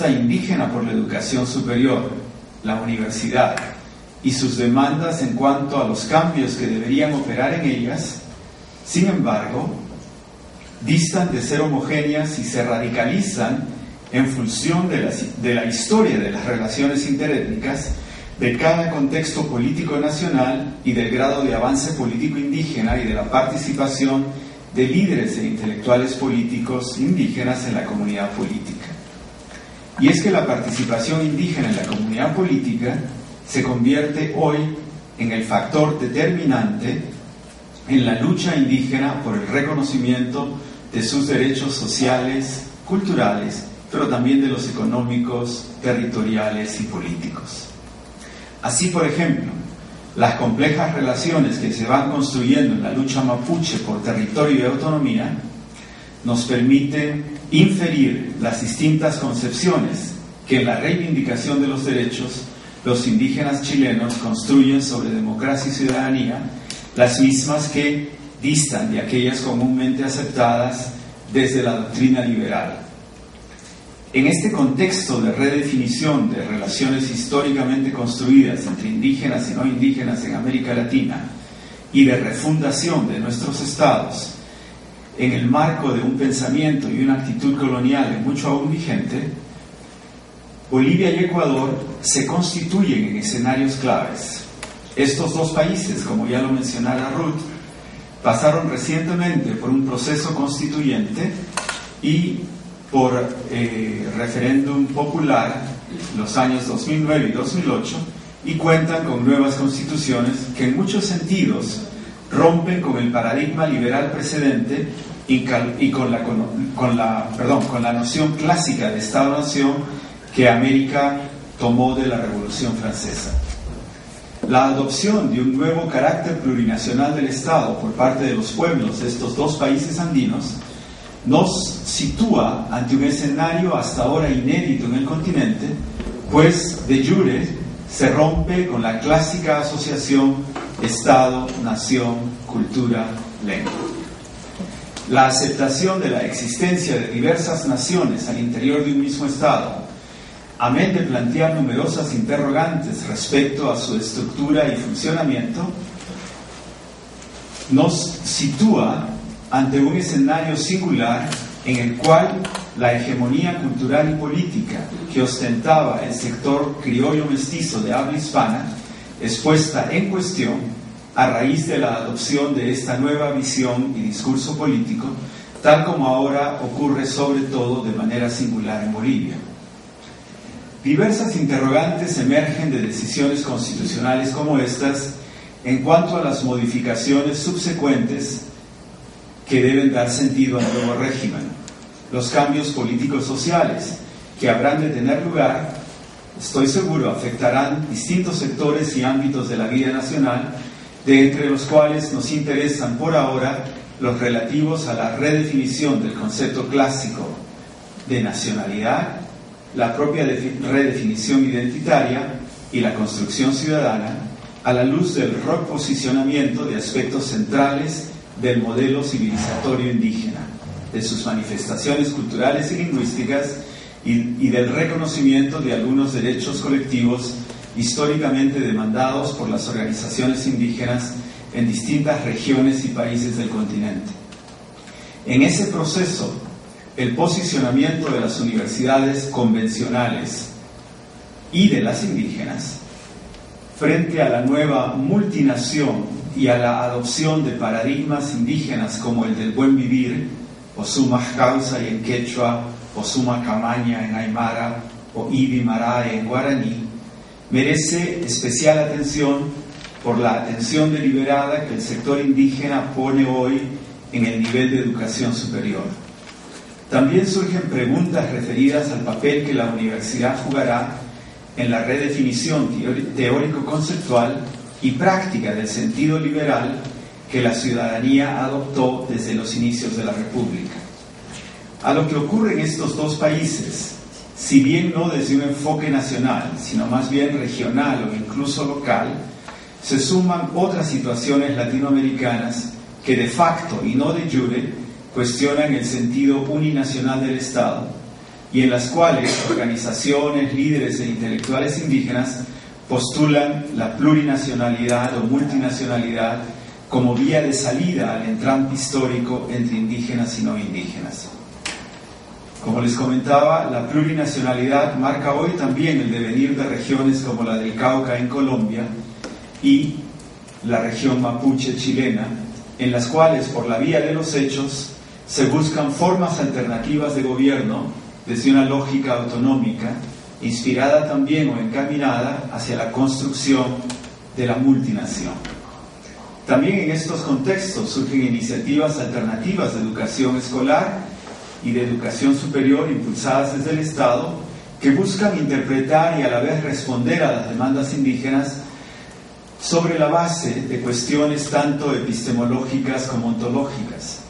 apuesta indígena por la educación superior, la universidad, y sus demandas en cuanto a los cambios que deberían operar en ellas, sin embargo, distan de ser homogéneas y se radicalizan en función de la historia de las relaciones interétnicas, de cada contexto político nacional y del grado de avance político indígena y de la participación de líderes e intelectuales políticos indígenas en la comunidad política. Y es que la participación indígena en la comunidad política se convierte hoy en el factor determinante en la lucha indígena por el reconocimiento de sus derechos sociales, culturales, pero también de los económicos, territoriales y políticos. Así, por ejemplo, las complejas relaciones que se van construyendo en la lucha mapuche por territorio y autonomía nos permiten inferir las distintas concepciones que en la reivindicación de los derechos los indígenas chilenos construyen sobre democracia y ciudadanía, las mismas que distan de aquellas comúnmente aceptadas desde la doctrina liberal. En este contexto de redefinición de relaciones históricamente construidas entre indígenas y no indígenas en América Latina y de refundación de nuestros estados, en el marco de un pensamiento y una actitud colonial mucho aún vigente, Bolivia y Ecuador se constituyen en escenarios claves. Estos dos países, como ya lo mencionara Ruth, pasaron recientemente por un proceso constituyente y por referéndum popular los años 2009 y 2008 y cuentan con nuevas constituciones que en muchos sentidos rompen con el paradigma liberal precedente y con la noción clásica de Estado-Nación que América tomó de la Revolución Francesa. La adopción de un nuevo carácter plurinacional del Estado por parte de los pueblos de estos dos países andinos nos sitúa ante un escenario hasta ahora inédito en el continente, pues de jure se rompe con la clásica asociación Estado, Nación, Cultura, Lengua. La aceptación de la existencia de diversas naciones al interior de un mismo Estado, amén de plantear numerosas interrogantes respecto a su estructura y funcionamiento, nos sitúa ante un escenario singular en el cual la hegemonía cultural y política que ostentaba el sector criollo mestizo de habla hispana es puesta en cuestión a raíz de la adopción de esta nueva visión y discurso político, tal como ahora ocurre sobre todo de manera singular en Bolivia. Diversas interrogantes emergen de decisiones constitucionales como estas en cuanto a las modificaciones subsecuentes que deben dar sentido al nuevo régimen, los cambios políticos sociales que habrán de tener lugar, estoy seguro, afectarán distintos sectores y ámbitos de la vida nacional, de entre los cuales nos interesan por ahora los relativos a la redefinición del concepto clásico de nacionalidad, la propia redefinición identitaria y la construcción ciudadana a la luz del reposicionamiento de aspectos centrales del modelo civilizatorio indígena, de sus manifestaciones culturales y lingüísticas y del reconocimiento de algunos derechos colectivos históricamente demandados por las organizaciones indígenas en distintas regiones y países del continente. En ese proceso, el posicionamiento de las universidades convencionales y de las indígenas frente a la nueva multinación y a la adopción de paradigmas indígenas como el del buen vivir, o Suma Causa y en quechua, o Suma Camaña en aymara, o Ibi Marae en guaraní, merece especial atención por la atención deliberada que el sector indígena pone hoy en el nivel de educación superior. También surgen preguntas referidas al papel que la universidad jugará en la redefinición teórico-conceptual y práctica del sentido liberal que la ciudadanía adoptó desde los inicios de la República. A lo que ocurre en estos dos países, si bien no desde un enfoque nacional, sino más bien regional o incluso local, se suman otras situaciones latinoamericanas que de facto y no de jure cuestionan el sentido uninacional del Estado, y en las cuales organizaciones, líderes e intelectuales indígenas postulan la plurinacionalidad o multinacionalidad como vía de salida al entrampe histórico entre indígenas y no indígenas. Como les comentaba, la plurinacionalidad marca hoy también el devenir de regiones como la del Cauca en Colombia y la región mapuche chilena, en las cuales, por la vía de los hechos, se buscan formas alternativas de gobierno desde una lógica autonómica, inspirada también o encaminada hacia la construcción de la multinación. También en estos contextos surgen iniciativas alternativas de educación escolar y de educación superior impulsadas desde el Estado, que buscan interpretar y a la vez responder a las demandas indígenas sobre la base de cuestiones tanto epistemológicas como ontológicas.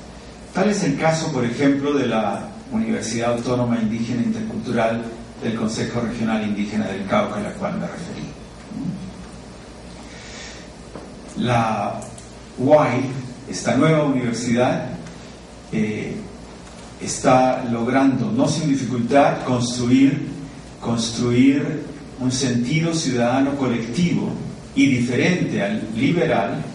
Tal es el caso, por ejemplo, de la Universidad Autónoma Indígena Intercultural del Consejo Regional Indígena del Cauca, a la cual me referí. La UAI, esta nueva universidad, está logrando, no sin dificultad, construir un sentido ciudadano colectivo y diferente al liberal,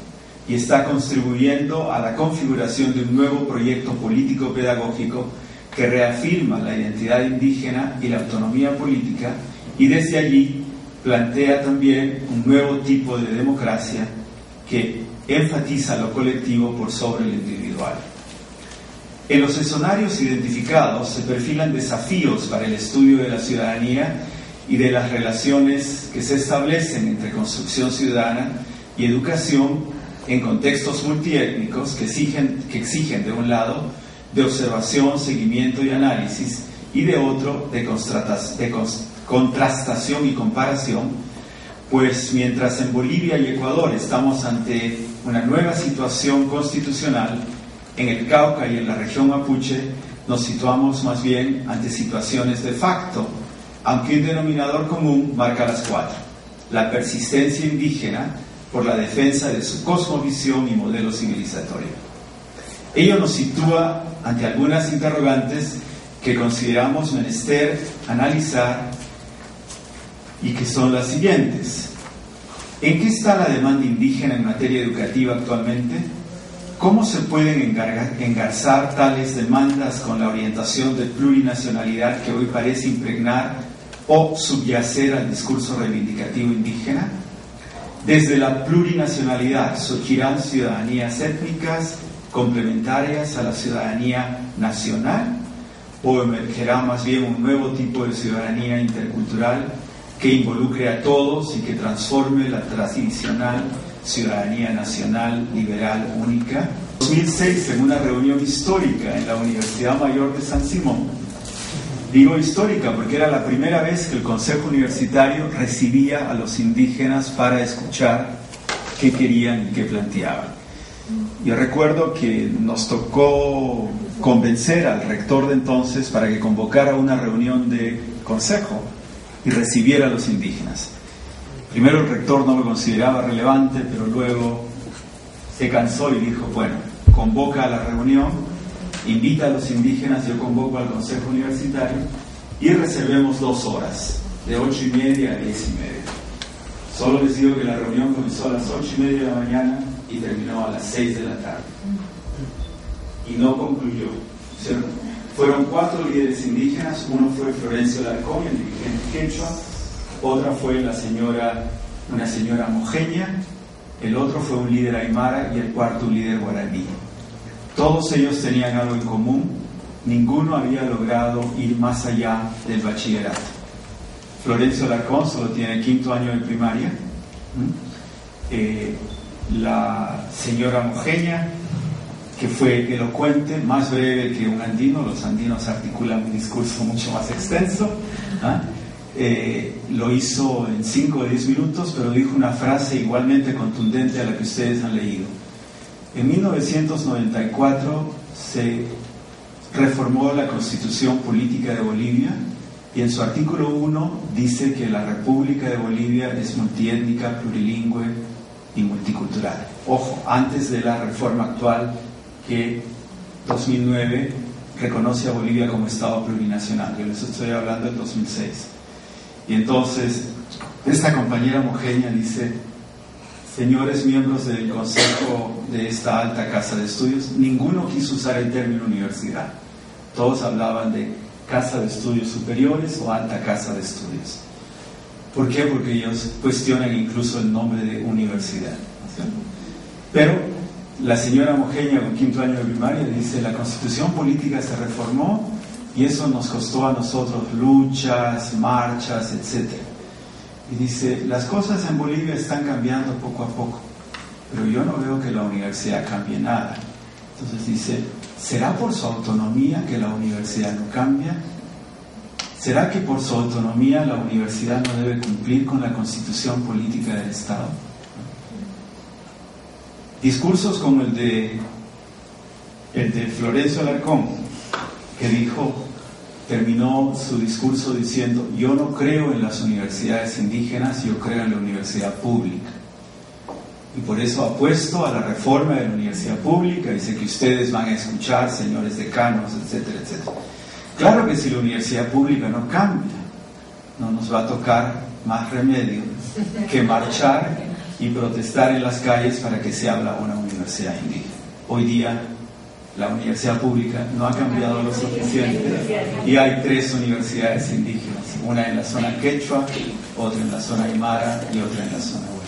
y está contribuyendo a la configuración de un nuevo proyecto político-pedagógico que reafirma la identidad indígena y la autonomía política, y desde allí plantea también un nuevo tipo de democracia que enfatiza lo colectivo por sobre lo individual. En los escenarios identificados se perfilan desafíos para el estudio de la ciudadanía y de las relaciones que se establecen entre construcción ciudadana y educación en contextos multiétnicos que exigen de un lado de observación, seguimiento y análisis, y de otro de contrastación y comparación, pues mientras en Bolivia y Ecuador estamos ante una nueva situación constitucional, en el Cauca y en la región mapuche nos situamos más bien ante situaciones de facto, aunque un denominador común marca las cuatro: la persistencia indígena por la defensa de su cosmovisión y modelo civilizatorio. Ello nos sitúa ante algunas interrogantes que consideramos menester analizar y que son las siguientes. ¿En qué está la demanda indígena en materia educativa actualmente? ¿Cómo se pueden engarzar tales demandas con la orientación de plurinacionalidad que hoy parece impregnar o subyacer al discurso reivindicativo indígena? Desde la plurinacionalidad surgirán ciudadanías étnicas complementarias a la ciudadanía nacional, o emergerá más bien un nuevo tipo de ciudadanía intercultural que involucre a todos y que transforme la tradicional ciudadanía nacional liberal única. En 2006, en una reunión histórica en la Universidad Mayor de San Simón, digo histórica porque era la primera vez que el Consejo Universitario recibía a los indígenas para escuchar qué querían y qué planteaban. Yo recuerdo que nos tocó convencer al rector de entonces para que convocara una reunión de consejo y recibiera a los indígenas. Primero el rector no lo consideraba relevante, pero luego se cansó y dijo, bueno, convoca a la reunión, invita a los indígenas, yo convoco al consejo universitario y reservemos 2 horas, de 8:30 a 10:30. Solo les digo que la reunión comenzó a las 8:30 de la mañana y terminó a las 6 de la tarde. Y no concluyó, ¿cierto? Fueron 4 líderes indígenas, uno fue Florencio Larcón, el dirigente quechua, otra fue una señora mojeña, el otro fue un líder aymara y el cuarto un líder guaraní. Todos ellos tenían algo en común: ninguno había logrado ir más allá del bachillerato. Florencio Larcón solo tiene 5º año de primaria. La señora mojeña, que fue elocuente, más breve que un andino, los andinos articulan un discurso mucho más extenso, lo hizo en 5 o 10 minutos, pero dijo una frase igualmente contundente a la que ustedes han leído. En 1994 se reformó la Constitución Política de Bolivia y en su artículo 1 dice que la República de Bolivia es multiétnica, plurilingüe y multicultural. Ojo, antes de la reforma actual que 2009 reconoce a Bolivia como Estado plurinacional. Yo les estoy hablando del 2006. Y entonces, esta compañera Mojeña dice: señores miembros del consejo de esta alta casa de estudios, ninguno quiso usar el término universidad. Todos hablaban de casa de estudios superiores o alta casa de estudios. ¿Por qué? Porque ellos cuestionan incluso el nombre de universidad. Pero la señora Mojeña, con 5º año de primaria, dice: la constitución política se reformó y eso nos costó a nosotros luchas, marchas, etc. Y dice: las cosas en Bolivia están cambiando poco a poco, pero yo no veo que la universidad cambie nada. Entonces dice: ¿será por su autonomía que la universidad no cambia? ¿Será que por su autonomía la universidad no debe cumplir con la constitución política del Estado? Discursos como el de Florencio Alarcón, que terminó su discurso diciendo: yo no creo en las universidades indígenas, yo creo en la universidad pública. Y por eso apuesto a la reforma de la universidad pública, dice que ustedes van a escuchar, señores decanos, etcétera, etcétera. Claro que si la universidad pública no cambia, no nos va a tocar más remedio que marchar y protestar en las calles para que se abra una universidad indígena. Hoy día la universidad pública no ha cambiado lo suficiente y hay 3 universidades indígenas, una en la zona quechua, otra en la zona aymara y otra en la zona guaraní.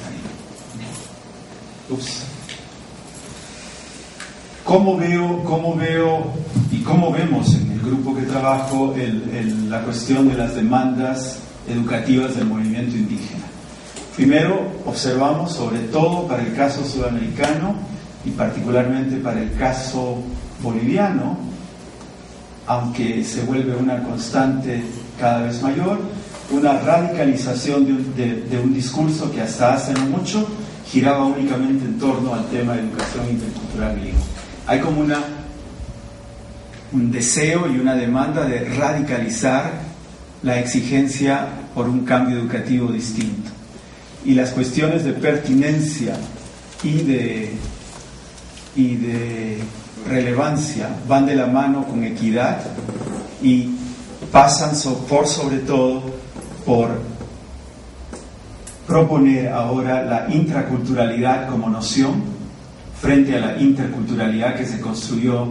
¿Cómo veo y cómo vemos en el grupo que trabajo la cuestión de las demandas educativas del movimiento indígena? Primero, observamos, sobre todo para el caso sudamericano y particularmente para el caso boliviano, aunque se vuelve una constante cada vez mayor, una radicalización de un discurso que hasta hace no mucho giraba únicamente en torno al tema de educación intercultural bilingüe. Hay como un deseo y una demanda de radicalizar la exigencia por un cambio educativo distinto. Y las cuestiones de pertinencia y de relevancia van de la mano con equidad y pasan sobre todo por proponer ahora la intraculturalidad como noción frente a la interculturalidad que se construyó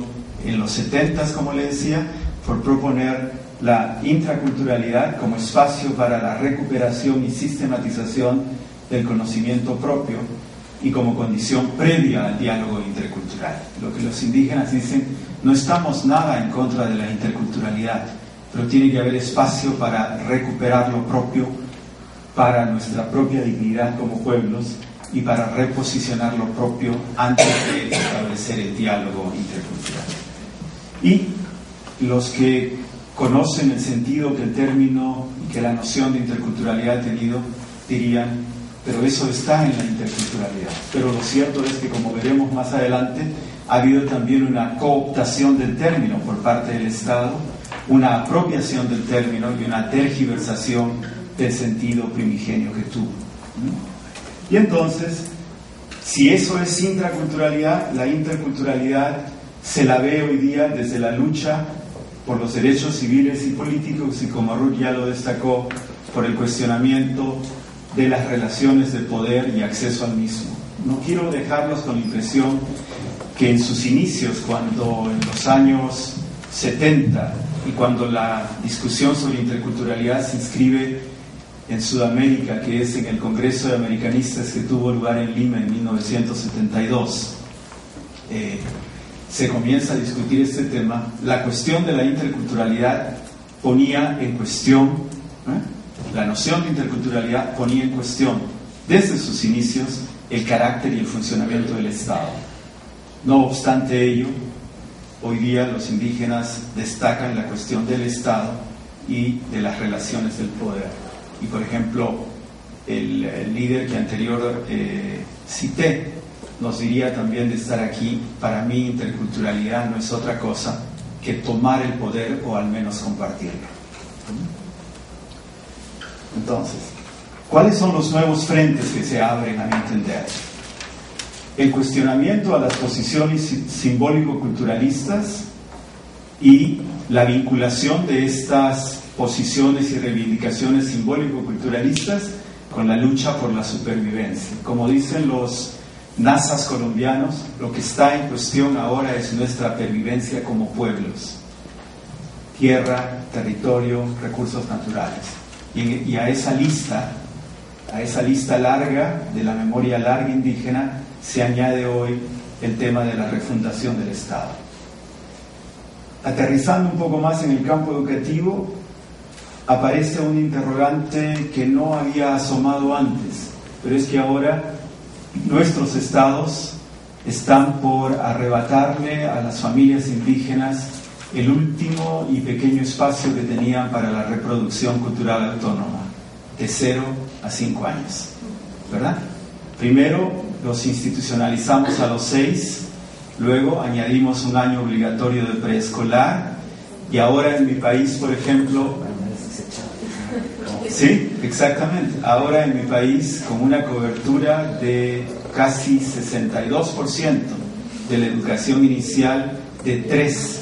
en los 70s, como le decía, por proponer la intraculturalidad como espacio para la recuperación y sistematización del conocimiento propio y como condición previa al diálogo intercultural. Lo que los indígenas dicen: no estamos nada en contra de la interculturalidad, pero tiene que haber espacio para recuperar lo propio, para nuestra propia dignidad como pueblos y para reposicionar lo propio antes de establecer el diálogo intercultural. Y los que conocen el sentido que el término y que la noción de interculturalidad ha tenido, dirían: pero eso está en la interculturalidad. Pero lo cierto es que, como veremos más adelante, ha habido también una cooptación del término por parte del Estado, una apropiación del término y una tergiversación del sentido primigenio que tuvo. Y entonces, si eso es intraculturalidad, la interculturalidad se la ve hoy día desde la lucha por los derechos civiles y políticos y, como Ruth ya lo destacó, por el cuestionamiento de las relaciones de poder y acceso al mismo. No quiero dejarlos con la impresión que en sus inicios, cuando en los años 70 y cuando la discusión sobre interculturalidad se inscribe en Sudamérica, que es en el Congreso de Americanistas que tuvo lugar en Lima en 1972, se comienza a discutir este tema, la cuestión de la interculturalidad ponía en cuestión, la noción de interculturalidad ponía en cuestión desde sus inicios el carácter y el funcionamiento del Estado. No obstante ello, hoy día los indígenas destacan la cuestión del Estado y de las relaciones del poder. Y por ejemplo, el líder que anterior cité nos diría también de estar aquí: para mí interculturalidad no es otra cosa que tomar el poder o al menos compartirlo. Entonces, ¿cuáles son los nuevos frentes que se abren a mi entender? El cuestionamiento a las posiciones simbólico-culturalistas y la vinculación de estas posiciones y reivindicaciones simbólico-culturalistas con la lucha por la supervivencia. Como dicen los nazas colombianos, lo que está en cuestión ahora es nuestra pervivencia como pueblos: tierra, territorio, recursos naturales. Y a esa lista larga de la memoria larga indígena se añade hoy el tema de la refundación del Estado. Aterrizando un poco más en el campo educativo, aparece un interrogante que no había asomado antes, pero es que ahora nuestros estados están por arrebatarle a las familias indígenas el último y pequeño espacio que tenían para la reproducción cultural autónoma, de 0 a 5 años, ¿verdad? Primero los institucionalizamos a los 6, luego añadimos un año obligatorio de preescolar, y ahora en mi país, por ejemplo, sí, exactamente, ahora en mi país, con una cobertura de casi 62% de la educación inicial de 3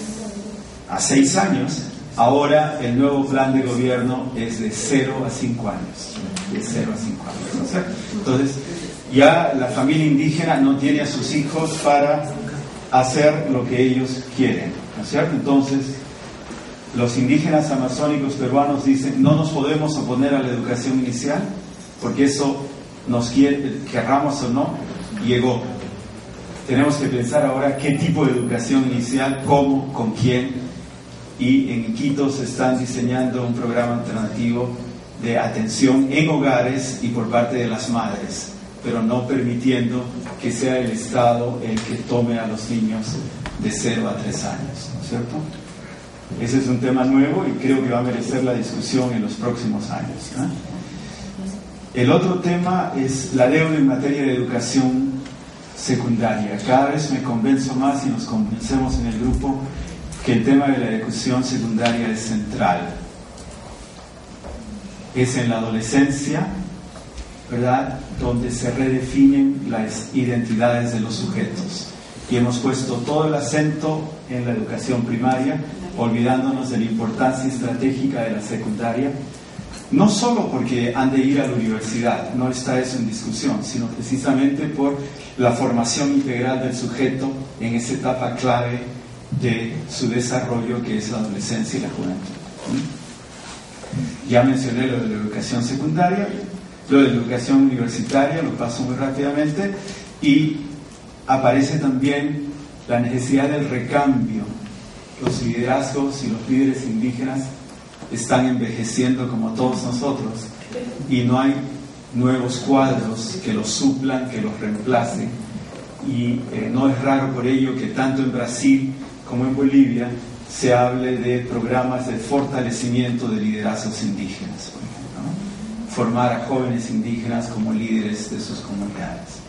a 6 años, ahora el nuevo plan de gobierno es de 0 a 5 años, de 0 a 5 años, ¿no es cierto? Entonces, ya la familia indígena no tiene a sus hijos para hacer lo que ellos quieren, ¿no es cierto? Entonces, los indígenas amazónicos peruanos dicen: no nos podemos oponer a la educación inicial, porque eso nos querramos o no, llegó. Tenemos que pensar ahora qué tipo de educación inicial, cómo, con quién, y en Quito se están diseñando un programa alternativo de atención en hogares y por parte de las madres, pero no permitiendo que sea el Estado el que tome a los niños de 0 a 3 años, ¿no es cierto? Ese es un tema nuevo y creo que va a merecer la discusión en los próximos años, ¿no? El otro tema es la deuda en materia de educación secundaria. Cada vez me convenzo más, y nos convencemos en el grupo, que el tema de la educación secundaria es central. Es en la adolescencia, ¿verdad?, donde se redefinen las identidades de los sujetos. Y hemos puesto todo el acento en la educación primaria, olvidándonos de la importancia estratégica de la secundaria, no solo porque han de ir a la universidad, no está eso en discusión, sino precisamente por la formación integral del sujeto en esa etapa clave de su desarrollo, que es la adolescencia y la juventud. Ya mencioné lo de la educación secundaria, lo de la educación universitaria, lo paso muy rápidamente, y aparece también la necesidad del recambio. Los liderazgos y los líderes indígenas están envejeciendo como todos nosotros, y no hay nuevos cuadros que los suplan, que los reemplacen, y no es raro por ello que tanto en Brasil como en Bolivia se hable de programas de fortalecimiento de liderazgos indígenas, por ejemplo, ¿no? Formar a jóvenes indígenas como líderes de sus comunidades.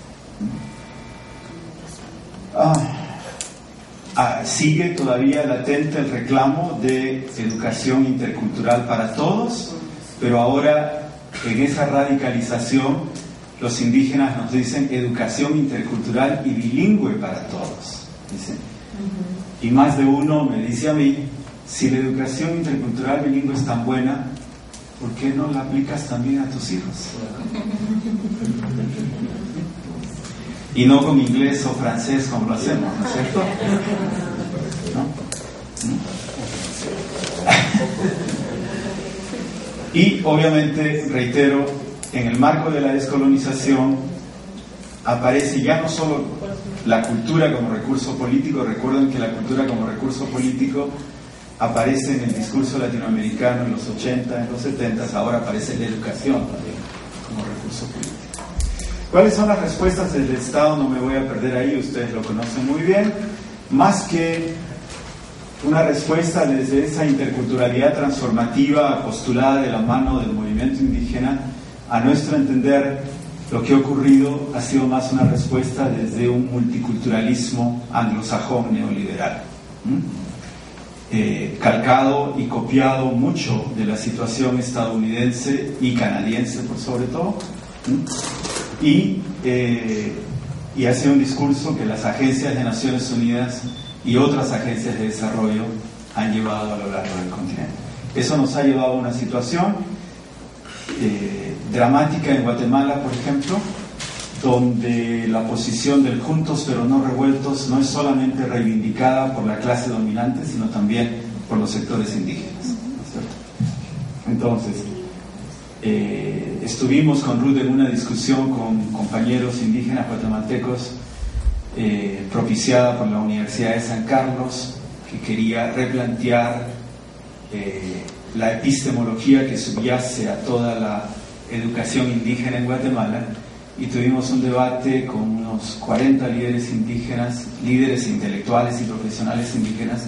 Sigue todavía latente el reclamo de educación intercultural para todos, pero ahora en esa radicalización los indígenas nos dicen educación intercultural y bilingüe para todos, dicen. Y más de uno me dice a mí: si la educación intercultural bilingüe es tan buena, ¿por qué no la aplicas también a tus hijos? Y no con inglés o francés como lo hacemos, ¿no es cierto? ¿No? Y obviamente, reitero, en el marco de la descolonización aparece ya no solo la cultura como recurso político. Recuerden que la cultura como recurso político aparece en el discurso latinoamericano en los 80, en los 70, ahora aparece la educación también como recurso político. ¿Cuáles son las respuestas del Estado? No me voy a perder ahí, ustedes lo conocen muy bien. Más que una respuesta desde esa interculturalidad transformativa postulada de la mano del movimiento indígena, a nuestro entender, lo que ha ocurrido ha sido más una respuesta desde un multiculturalismo anglosajón neoliberal, calcado y copiado mucho de la situación estadounidense y canadiense por sobre todo, y hace un discurso que las agencias de Naciones Unidas y otras agencias de desarrollo han llevado a lo largo del continente. Eso nos ha llevado a una situación dramática en Guatemala, por ejemplo, donde la posición del juntos pero no revueltos no es solamente reivindicada por la clase dominante, sino también por los sectores indígenas, ¿no es cierto? Entonces, estuvimos con Ruth en una discusión con compañeros indígenas guatemaltecos propiciada por la Universidad de San Carlos, que quería replantear la epistemología que subyace a toda la educación indígena en Guatemala, y tuvimos un debate con unos 40 líderes indígenas, líderes intelectuales y profesionales indígenas,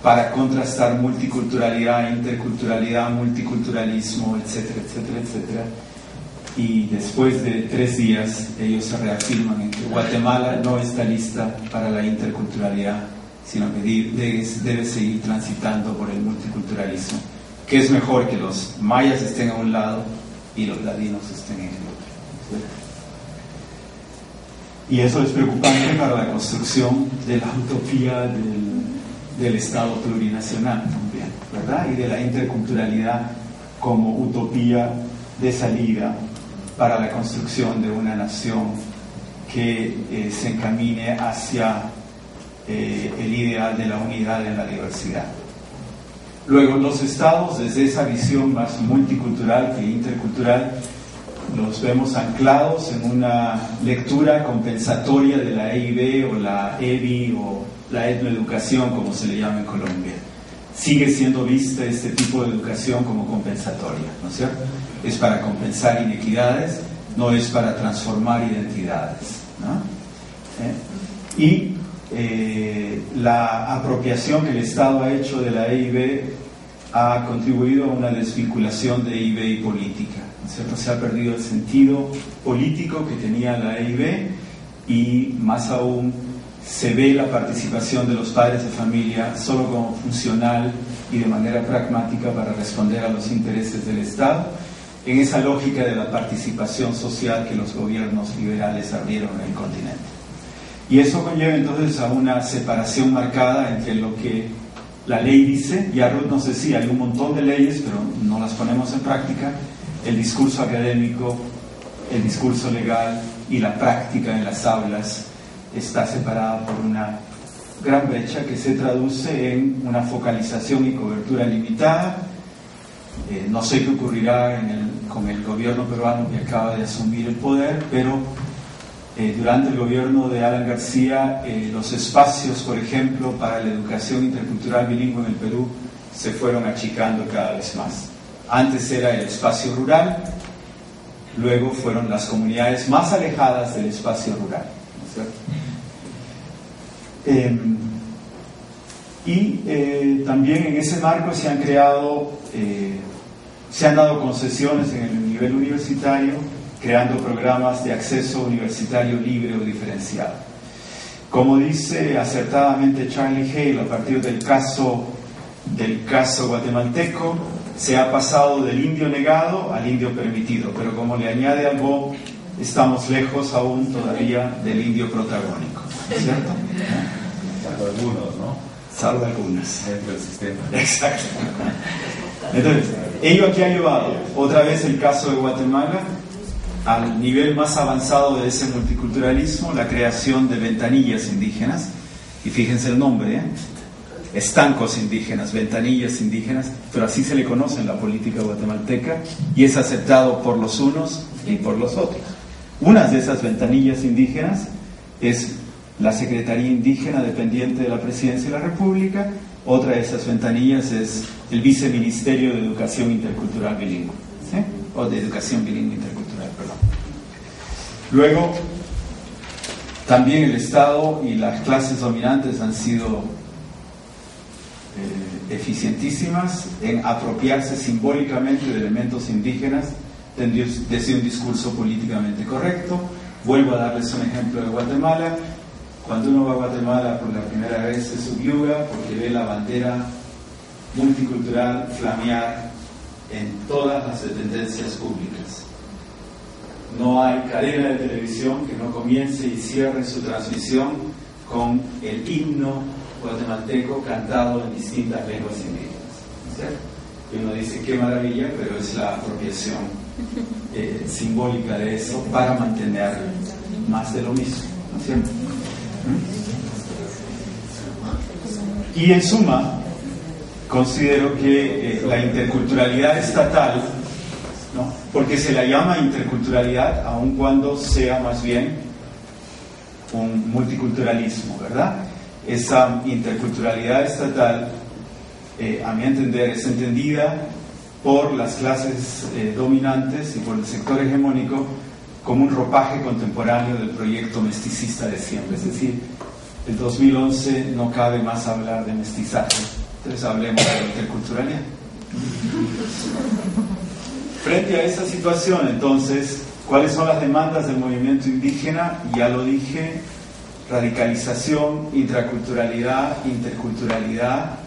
para contrastar multiculturalidad, interculturalidad, multiculturalismo, etcétera, etcétera, etcétera. Y después de 3 días ellos se reafirman en que Guatemala no está lista para la interculturalidad, sino que debe seguir transitando por el multiculturalismo, que es mejor que los mayas estén a un lado y los ladinos estén en el otro, ¿sí? Y eso es preocupante para la construcción de la utopía del Estado plurinacional también, ¿verdad? Y de la interculturalidad como utopía de salida para la construcción de una nación que se encamine hacia el ideal de la unidad en la diversidad. Luego, los estados, desde esa visión más multicultural que intercultural, los vemos anclados en una lectura compensatoria de la EIB o la EBI o la etnoeducación, como se le llama en Colombia. Sigue siendo vista este tipo de educación como compensatoria, ¿no es cierto? Es para compensar inequidades, no es para transformar identidades, ¿no? Y la apropiación que el Estado ha hecho de la EIB ha contribuido a una desvinculación de EIB y política, ¿no es cierto? Se ha perdido el sentido político que tenía la EIB, y más aún se ve la participación de los padres de familia solo como funcional y de manera pragmática para responder a los intereses del Estado, en esa lógica de la participación social que los gobiernos liberales abrieron en el continente. Y eso conlleva entonces a una separación marcada entre lo que la ley dice. Ya Ruth nos decía, hay un montón de leyes, pero no las ponemos en práctica. El discurso académico, el discurso legal y la práctica en las aulas está separada por una gran brecha que se traduce en una focalización y cobertura limitada. No sé qué ocurrirá con el gobierno peruano que acaba de asumir el poder, pero durante el gobierno de Alan García, los espacios, por ejemplo, para la educación intercultural bilingüe en el Perú se fueron achicando cada vez más. Antes era el espacio rural, luego fueron las comunidades más alejadas del espacio rural, ¿no es cierto? También en ese marco se han dado concesiones en el nivel universitario, creando programas de acceso universitario libre o diferenciado. Como dice acertadamente Charlie Hale, a partir del caso guatemalteco, se ha pasado del indio negado al indio permitido, pero como le añade algo, estamos lejos aún todavía del indio protagónico, ¿cierto? Salvo algunos, ¿no? Salvo algunos. Dentro del sistema. Exacto. Entonces, ello aquí ha llevado otra vez el caso de Guatemala al nivel más avanzado de ese multiculturalismo, la creación de ventanillas indígenas, y fíjense el nombre, estancos indígenas, ventanillas indígenas, pero así se le conoce en la política guatemalteca, y es aceptado por los unos y por los otros. Una de esas ventanillas indígenas es la Secretaría Indígena dependiente de la Presidencia de la República. Otra de esas ventanillas es el Viceministerio de Educación Intercultural Bilingüe, ¿sí? O de Educación Bilingüe Intercultural, perdón. Luego, también el Estado y las clases dominantes han sido eficientísimas en apropiarse simbólicamente de elementos indígenas desde un discurso políticamente correcto. Vuelvo a darles un ejemplo de Guatemala. Cuando uno va a Guatemala por la primera vez se subyuga porque ve la bandera multicultural flamear en todas las dependencias públicas. No hay cadena de televisión que no comience y cierre su transmisión con el himno guatemalteco cantado en distintas lenguas indígenas, ¿cierto? Y uno dice, qué maravilla, pero es la apropiación simbólica de eso para mantener más de lo mismo, ¿no es cierto? Y en suma, considero que la interculturalidad estatal, ¿no? Porque se la llama interculturalidad aun cuando sea más bien un multiculturalismo, ¿verdad? Esa interculturalidad estatal, a mi entender, es entendida por las clases dominantes y por el sector hegemónico como un ropaje contemporáneo del proyecto mesticista de siempre. Es decir, el 2011 no cabe más hablar de mestizaje, entonces hablemos de interculturalidad. Frente a esa situación, entonces, ¿cuáles son las demandas del movimiento indígena? Ya lo dije: radicalización, intraculturalidad, interculturalidad,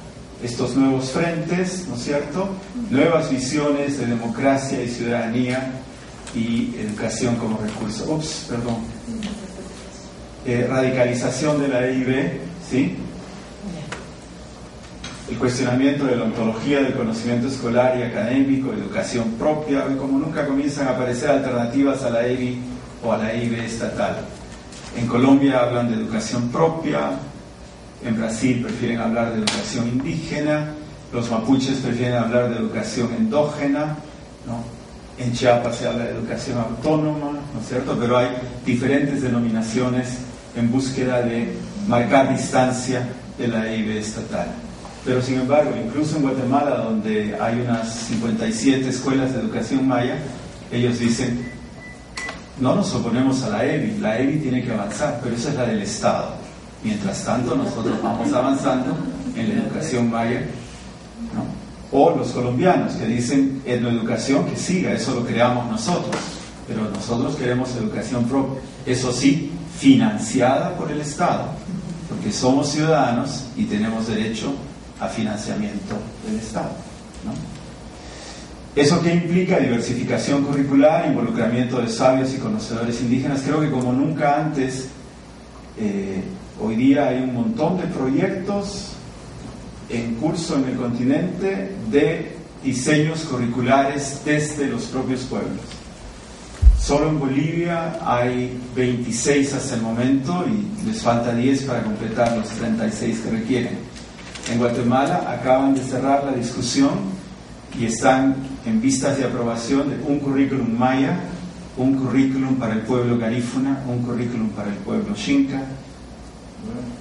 estos nuevos frentes, ¿no es cierto? Nuevas visiones de democracia y ciudadanía y educación como recurso. Radicalización de la EIB, ¿sí? El cuestionamiento de la ontología del conocimiento escolar y académico, educación propia. Hoy como nunca comienzan a aparecer alternativas a la EIB o a la EIB estatal. En Colombia hablan de educación propia, en Brasil prefieren hablar de educación indígena, los mapuches prefieren hablar de educación endógena, ¿no? En Chiapas se habla de educación autónoma, ¿no es cierto? Pero hay diferentes denominaciones en búsqueda de marcar distancia de la EIB estatal. Pero sin embargo, incluso en Guatemala, donde hay unas 57 escuelas de educación maya, ellos dicen: no nos oponemos a la EBI tiene que avanzar, pero esa es la del Estado. Mientras tanto, nosotros vamos avanzando en la educación maya, ¿no? O los colombianos que dicen etnoeducación, que siga, eso lo creamos nosotros, pero nosotros queremos educación propia, eso sí, financiada por el Estado, porque somos ciudadanos y tenemos derecho a financiamiento del Estado, ¿no? ¿Eso qué implica? Diversificación curricular, involucramiento de sabios y conocedores indígenas. Creo que como nunca antes, hoy día hay un montón de proyectos en curso en el continente de diseños curriculares desde los propios pueblos. Solo en Bolivia hay 26 hasta el momento y les falta 10 para completar los 36 que requieren. En Guatemala acaban de cerrar la discusión y están en vistas de aprobación de un currículum maya, un currículum para el pueblo garífuna, un currículum para el pueblo xinca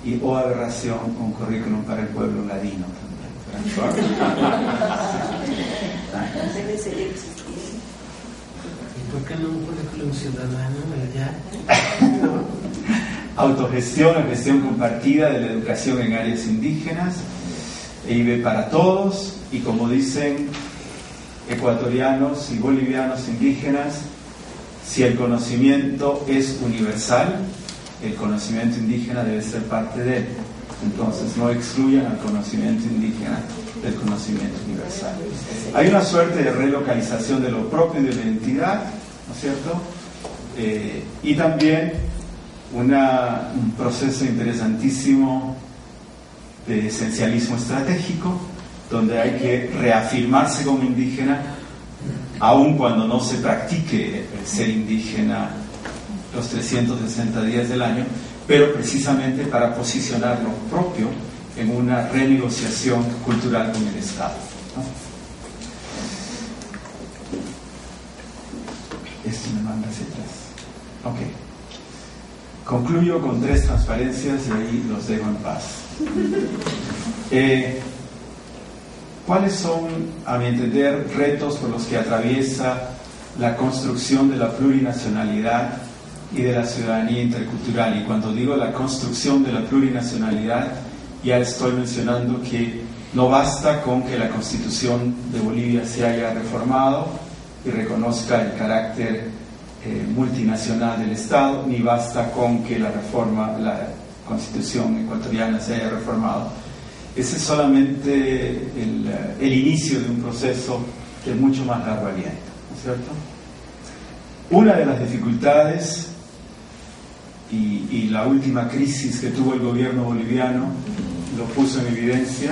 y, o aberración, un currículum para el pueblo ladino también. Debe ser existir. ¿Y por qué no un currículum ciudadano allá? Autogestión o gestión compartida de la educación en áreas indígenas, EIB para todos, y como dicen ecuatorianos y bolivianos indígenas, si el conocimiento es universal, el conocimiento indígena debe ser parte de él. Entonces no excluyan al conocimiento indígena del conocimiento universal. Hay una suerte de relocalización de lo propio y de la identidad, ¿no es cierto? Y también un proceso interesantísimo de esencialismo estratégico, donde hay que reafirmarse como indígena, aun cuando no se practique el ser indígena los 360 días del año, pero precisamente para posicionar lo propio en una renegociación cultural con el Estado, ¿no? Esto me manda hacia atrás. Ok. Concluyo con 3 transparencias y ahí los dejo en paz. ¿Cuáles son, a mi entender, retos por los que atraviesa la construcción de la plurinacionalidad y de la ciudadanía intercultural? Y cuando digo la construcción de la plurinacionalidad, ya estoy mencionando que no basta con que la Constitución de Bolivia se haya reformado y reconozca el carácter multinacional del Estado, ni basta con que la Constitución ecuatoriana se haya reformado. Ese es solamente el inicio de un proceso de mucho más largo aliento, ¿no es cierto? Una de las dificultades y la última crisis que tuvo el gobierno boliviano lo puso en evidencia,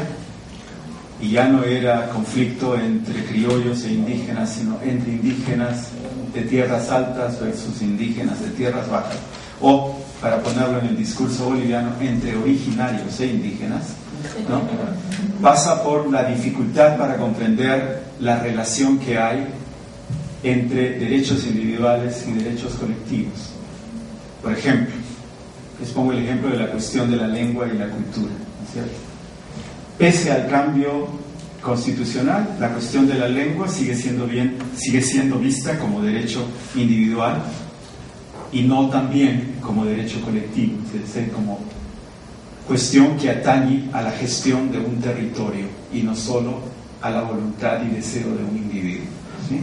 y ya no era conflicto entre criollos e indígenas, sino entre indígenas de tierras altas versus indígenas de tierras bajas, o, para ponerlo en el discurso boliviano, entre originarios e indígenas, ¿no? Pasa por la dificultad para comprender la relación que hay entre derechos individuales y derechos colectivos. Por ejemplo, les pongo el ejemplo de la cuestión de la lengua y la cultura, ¿no es cierto? Pese al cambio constitucional, la cuestión de la lengua sigue siendo vista como derecho individual y no también como derecho colectivo, es decir, como cuestión que atañe a la gestión de un territorio y no solo a la voluntad y deseo de un individuo, ¿sí?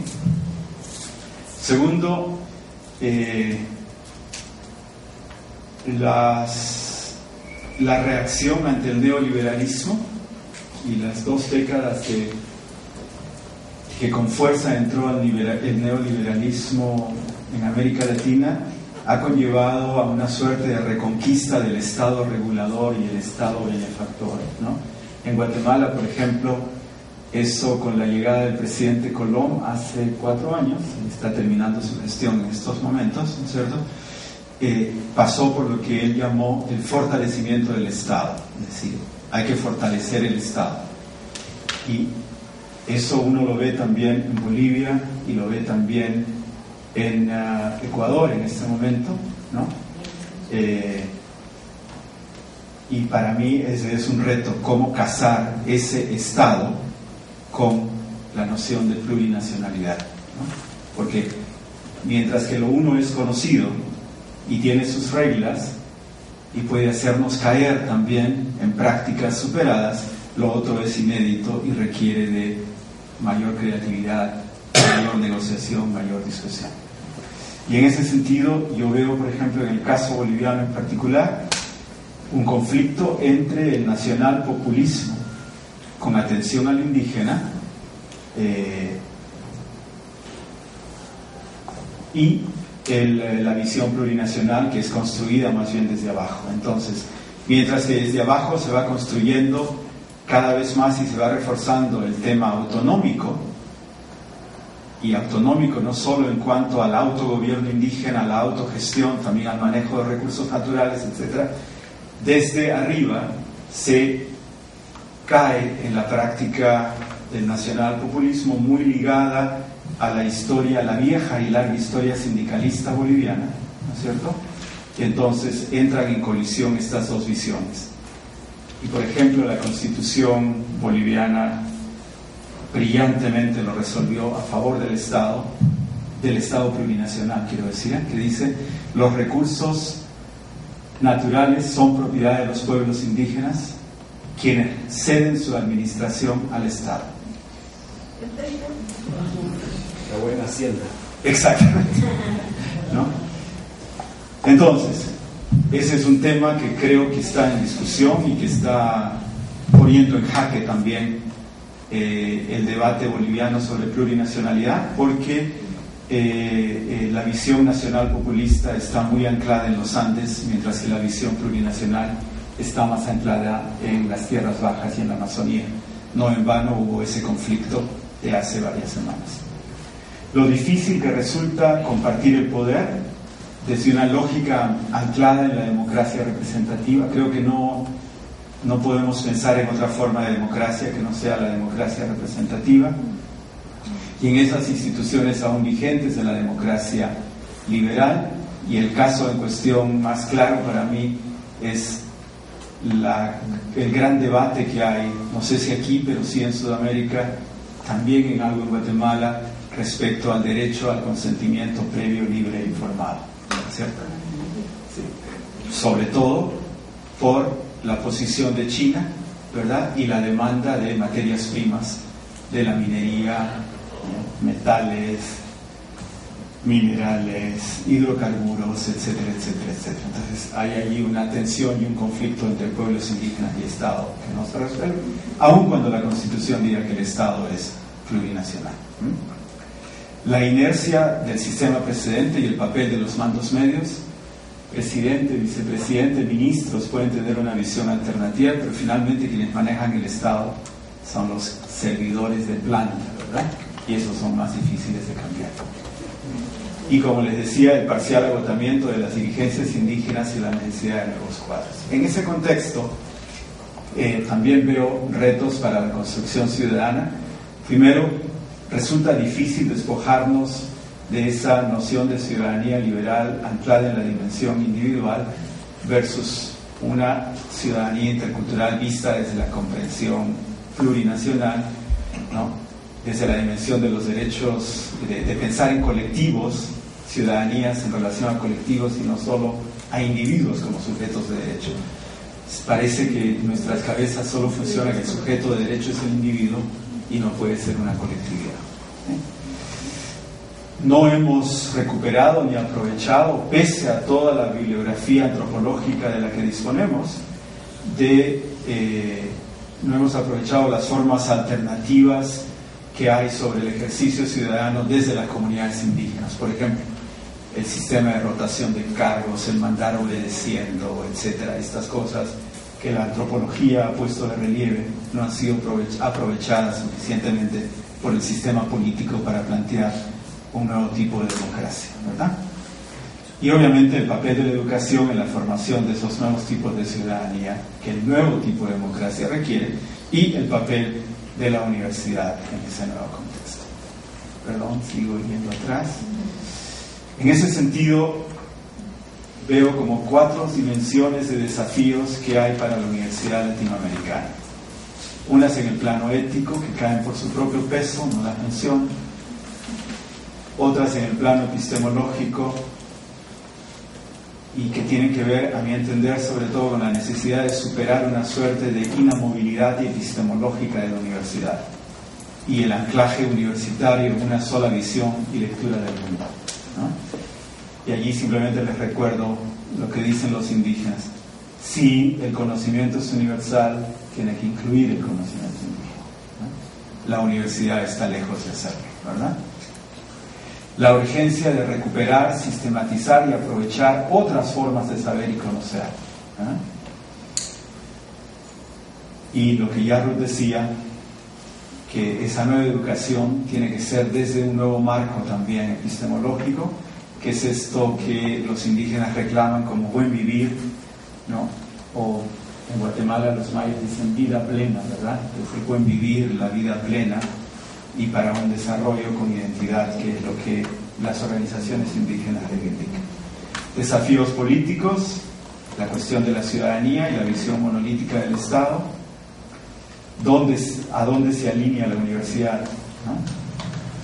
Segundo, la reacción ante el neoliberalismo y las 2 décadas que con fuerza entró el neoliberalismo en América Latina ha conllevado a una suerte de reconquista del Estado regulador y el Estado benefactor, ¿no? En Guatemala, por ejemplo, eso con la llegada del presidente Colom hace 4 años, está terminando su gestión en estos momentos, ¿no es cierto? Pasó por lo que él llamó el fortalecimiento del Estado, es decir, hay que fortalecer el Estado. Y eso uno lo ve también en Bolivia y lo ve también en Ecuador en este momento, ¿no? Y para mí ese es un reto, cómo casar ese Estado con la noción de plurinacionalidad, ¿no? Porque mientras que lo uno es conocido y tiene sus reglas y puede hacernos caer también en prácticas superadas, lo otro es inédito y requiere de mayor creatividad, mayor negociación, mayor discusión. Y en ese sentido yo veo, por ejemplo, en el caso boliviano en particular, un conflicto entre el nacional populismo con atención al indígena y la visión plurinacional que es construida más bien desde abajo. Entonces, mientras que desde abajo se va construyendo cada vez más y se va reforzando el tema autonómico, y autonómico no solo en cuanto al autogobierno indígena, a la autogestión, también al manejo de recursos naturales, etc., desde arriba se cae en la práctica del nacionalpopulismo muy ligada a la historia, la vieja y larga historia sindicalista boliviana, ¿no es cierto? Y entonces entran en colisión estas 2 visiones. Y por ejemplo, la Constitución boliviana brillantemente lo resolvió a favor del Estado plurinacional, quiero decir, que dice: los recursos naturales son propiedad de los pueblos indígenas, quienes ceden su administración al Estado. La buena hacienda. Exactamente, ¿no? Entonces, ese es un tema que creo que está en discusión y que está poniendo en jaque también el debate boliviano sobre plurinacionalidad, porque la visión nacional populista está muy anclada en los Andes, mientras que la visión plurinacional está más anclada en las tierras bajas y en la Amazonía. No en vano hubo ese conflicto de hace varias semanas. Lo difícil que resulta compartir el poder desde una lógica anclada en la democracia representativa. Creo que no podemos pensar en otra forma de democracia que no sea la democracia representativa. Y en esas instituciones aún vigentes de la democracia liberal, y el caso en cuestión más claro para mí es el gran debate que hay, no sé si aquí, pero sí en Sudamérica, también en algo en Guatemala, respecto al derecho al consentimiento previo, libre e informado, ¿cierto? Sí. Sobre todo por la posición de China, ¿verdad? Y la demanda de materias primas de la minería, metales, minerales, hidrocarburos, etcétera, etcétera, etcétera. Entonces hay allí una tensión y un conflicto entre pueblos indígenas y Estado que no se resuelve, aun cuando la Constitución diga que el Estado es plurinacional. La inercia del sistema precedente y el papel de los mandos medios presidente, vicepresidente, ministros pueden tener una visión alternativa, pero finalmente quienes manejan el Estado son los servidores de planta, ¿verdad? Y esos son más difíciles de cambiar. Y como les decía, el parcial agotamiento de las dirigencias indígenas y la necesidad de nuevos cuadros. En ese contexto, también veo retos para la construcción ciudadana. Primero, resulta difícil despojarnos de esa noción de ciudadanía liberal anclada en la dimensión individual versus una ciudadanía intercultural vista desde la comprensión plurinacional, ¿no? Desde la dimensión de los derechos, de pensar en colectivos, ciudadanías en relación a colectivos y no solo a individuos como sujetos de derecho. Parece que en nuestras cabezas solo funciona que el sujeto de derecho es el individuo y no puede ser una colectividad. No hemos recuperado ni aprovechado, pese a toda la bibliografía antropológica de la que disponemos, no hemos aprovechado las formas alternativas que hay sobre el ejercicio ciudadano desde las comunidades indígenas. Por ejemplo, el sistema de rotación de cargos, el mandar obedeciendo, etcétera. Estas cosas que la antropología ha puesto de relieve no han sido aprovechadas suficientemente por el sistema político para plantear un nuevo tipo de democracia, ¿verdad? Y obviamente el papel de la educación en la formación de esos nuevos tipos de ciudadanía que el nuevo tipo de democracia requiere, y el papel de la universidad en ese nuevo contexto. Perdón, sigo yendo atrás. En ese sentido, veo como 4 dimensiones de desafíos que hay para la universidad latinoamericana. Unas en el plano ético, que caen por su propio peso, no las menciono. Otras en el plano epistemológico, y que tienen que ver, a mi entender, sobre todo con la necesidad de superar una suerte de inamovilidad epistemológica de la universidad y el anclaje universitario en una sola visión y lectura del mundo, ¿no? Y allí simplemente les recuerdo lo que dicen los indígenas: si el conocimiento es universal, tiene que incluir el conocimiento indígena, ¿no? La universidad está lejos de hacerlo, ¿verdad? La urgencia de recuperar, sistematizar y aprovechar otras formas de saber y conocer, ¿eh? Y lo que ya Ruth decía, que esa nueva educación tiene que ser desde un nuevo marco también epistemológico, que es esto que los indígenas reclaman como buen vivir, ¿no? O en Guatemala los mayas dicen vida plena, ¿verdad? Es el buen vivir, la vida plena, y para un desarrollo con identidad, que es lo que las organizaciones indígenas reivindican. Desafíos políticos, la cuestión de la ciudadanía y la visión monolítica del Estado, a dónde se alinea la universidad, ¿no?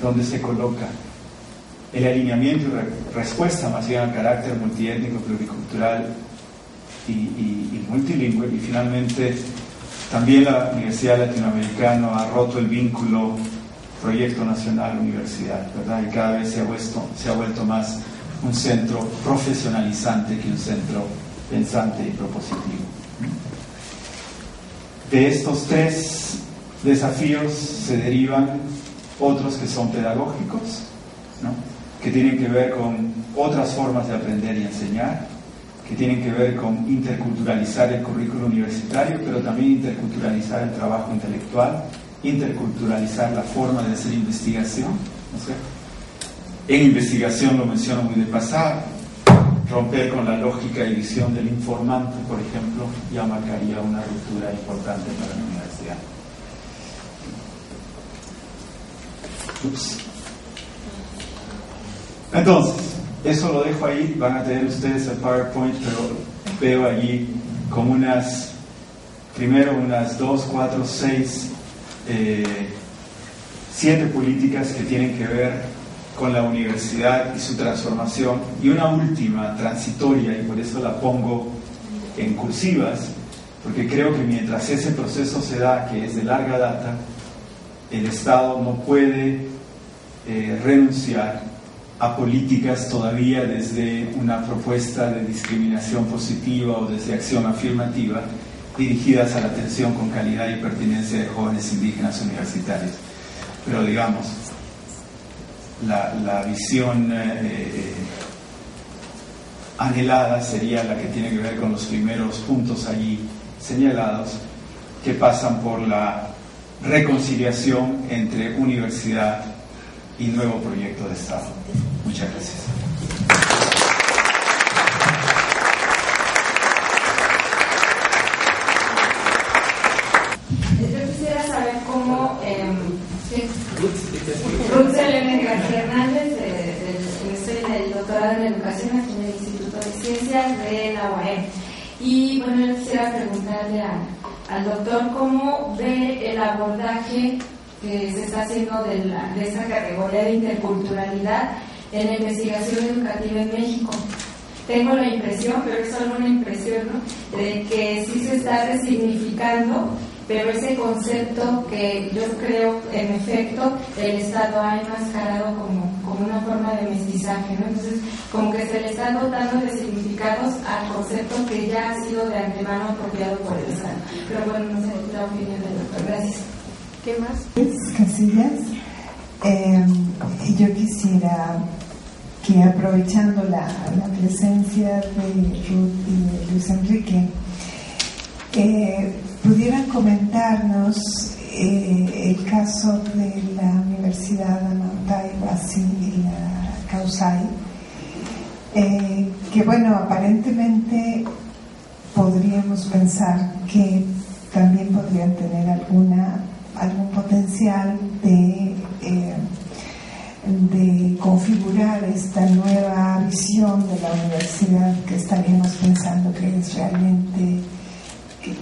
¿Dónde se coloca? El alineamiento y respuesta más bien al carácter multiétnico, pluricultural y multilingüe. Y finalmente, también la Universidad Latinoamericana ha roto el vínculo proyecto nacional universidad, ¿verdad? Y cada vez se ha vuelto más un centro profesionalizante que un centro pensante y propositivo. De estos 3 desafíos se derivan otros que son pedagógicos, ¿no? Que tienen que ver con otras formas de aprender y enseñar, que tienen que ver con interculturalizar el currículo universitario, pero también interculturalizar el trabajo intelectual, interculturalizar la forma de hacer investigación, ¿no es cierto? En investigación, lo menciono muy de pasada, romper con la lógica y visión del informante, por ejemplo, ya marcaría una ruptura importante para la universidad. Entonces, eso lo dejo ahí, van a tener ustedes el PowerPoint, pero veo allí como unas 2, 4, 6, 7 políticas que tienen que ver con la universidad y su transformación, y una última transitoria, y por eso la pongo en cursivas, porque creo que mientras ese proceso se da, que es de larga data, el Estado no puede renunciar a políticas todavía desde una propuesta de discriminación positiva o desde acción afirmativa dirigidas a la atención con calidad y pertinencia de jóvenes indígenas universitarios. Pero digamos, la visión anhelada sería la que tiene que ver con los primeros puntos allí señalados, que pasan por la reconciliación entre universidad y nuevo proyecto de Estado. Muchas gracias. Yo quisiera saber cómo Ruth Selene García Hernández, estoy en el doctorado en educación aquí en el Instituto de Ciencias de la UAM. Y bueno, yo quisiera preguntarle al doctor cómo ve el abordaje que se está haciendo de esa categoría de interculturalidad en la investigación educativa en México. Tengo la impresión, pero es solo una impresión, ¿no?, de que sí se está resignificando, pero ese concepto que yo creo, en efecto, el Estado ha enmascarado como una forma de mestizaje, ¿no? Entonces, como que se le están dotando de significados al concepto que ya ha sido de antemano apropiado por el Estado. Pero bueno, no sé la opinión del doctor. Gracias. ¿Qué más? Casillas, yo quisiera que, aprovechando la presencia de Ruth y de Luis Enrique, pudieran comentarnos el caso de la Universidad de Amantai-Huasi y la Causay, que bueno, aparentemente podríamos pensar que también podrían tener algún potencial de configurar esta nueva visión de la universidad que estaríamos pensando que es realmente,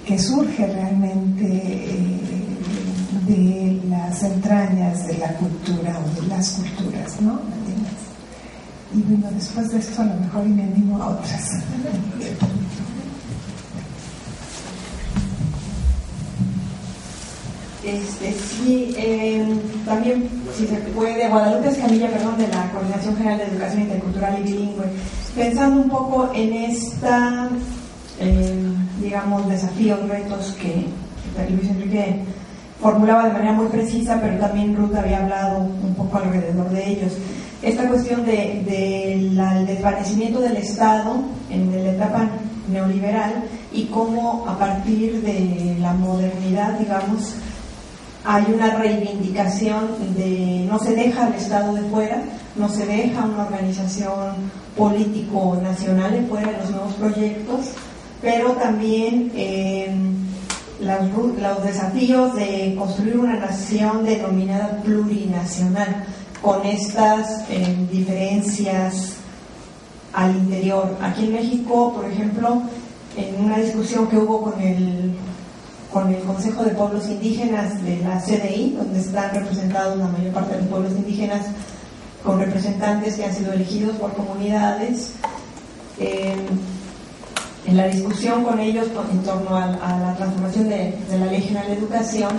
que surge realmente de las entrañas de la cultura o de las culturas, ¿no? Y bueno, después de esto a lo mejor me animo a otras. Sí, también, si se puede, Guadalupe Escamilla, de la Coordinación General de Educación Intercultural y Bilingüe, pensando un poco en esta, digamos, desafíos, retos que Luis Enrique formulaba de manera muy precisa, pero también Ruth había hablado un poco alrededor de ellos. Esta cuestión del desvanecimiento del Estado en la etapa neoliberal y cómo a partir de la modernidad, digamos, hay una reivindicación de no se deja al Estado de fuera, no se deja una organización político nacional de fuera de los nuevos proyectos, pero también los desafíos de construir una nación denominada plurinacional, con estas diferencias al interior. Aquí en México, por ejemplo, en una discusión que hubo con el Consejo de Pueblos Indígenas de la CDI, donde están representados la mayor parte de los pueblos indígenas con representantes que han sido elegidos por comunidades, en la discusión con ellos en torno a la transformación de la Ley General de Educación,